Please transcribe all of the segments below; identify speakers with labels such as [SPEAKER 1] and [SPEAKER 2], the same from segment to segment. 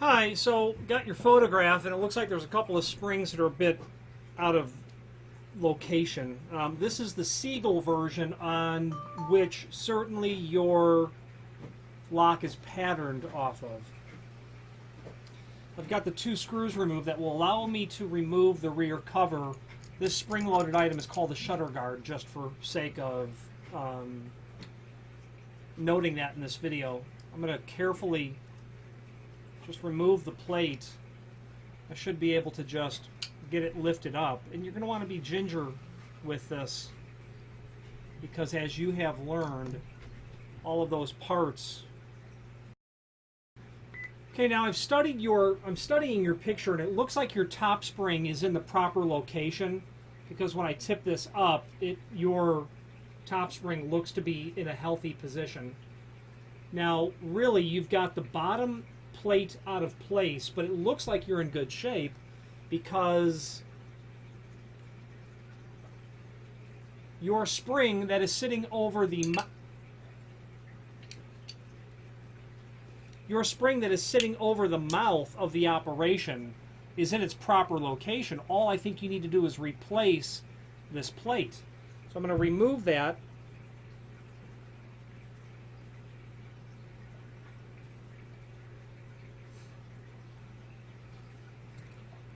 [SPEAKER 1] Hi, so got your photograph, and it looks like there's a couple of springs that are a bit out of location. This is the Segal version on which certainly your lock is patterned off of. I've got the two screws removed that will allow me to remove the rear cover. This spring-loaded item is called the shutter guard, just for sake of noting that in this video. I'm going to carefully just remove the plate. I should be able to just get it lifted up. And you're going to want to be ginger with this, because as you have learned, all of those parts. Okay, now I'm studying your picture, and it looks like your top spring is in the proper location, because when I tip this up, your top spring looks to be in a healthy position. Now, really, you've got the bottom plate out of place, but it looks like you're in good shape because your spring that is sitting over the mouth of the operation is in its proper location. All I think you need to do is replace this plate. So I'm going to remove that.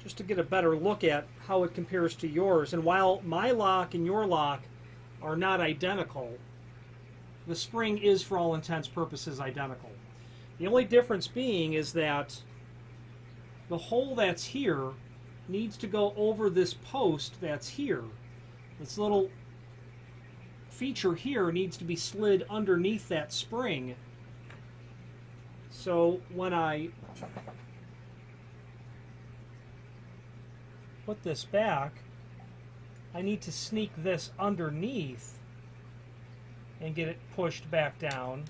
[SPEAKER 1] Just to get a better look at how it compares to yours. And while my lock and your lock are not identical, the spring is, for all intents and purposes, identical. The only difference being is that the hole that's here needs to go over this post that's here. This little feature here needs to be slid underneath that spring. So when I put this back, I need to sneak this underneath and get it pushed back down.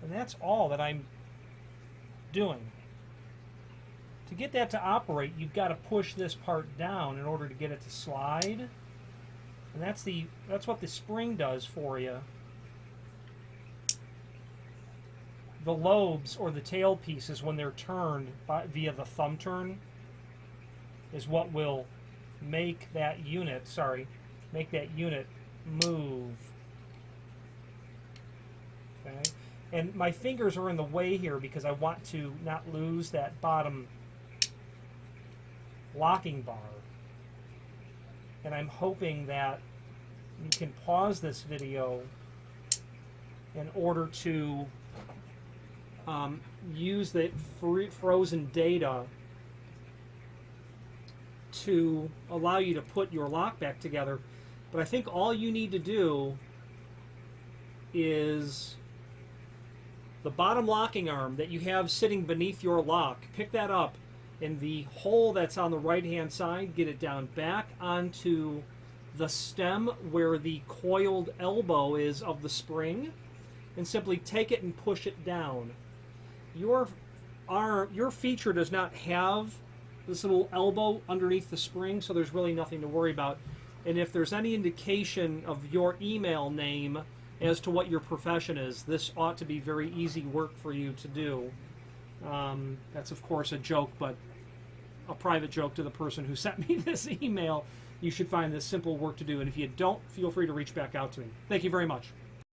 [SPEAKER 1] And that's all that I'm doing. To get that to operate, you've got to push this part down in order to get it to slide. And that's what the spring does for you. The lobes, or the tail pieces, when they're turned via the thumb turn, is what will make that unit move. Okay? And my fingers are in the way here because I want to not lose that bottom locking bar. And I'm hoping that you can pause this video in order to use the frozen data to allow you to put your lock back together. But I think all you need to do is the bottom locking arm that you have sitting beneath your lock, pick that up in the hole that's on the right hand side, get it down back onto the stem where the coiled elbow is of the spring, and simply take it and push it down. Your feature does not have this little elbow underneath the spring, so there's really nothing to worry about. And if there's any indication of your email name as to what your profession is, this ought to be very easy work for you to do. That's of course a joke, but a private joke to the person who sent me this email. You should find this simple work to do, and if you don't, feel free to reach back out to me. Thank you very much.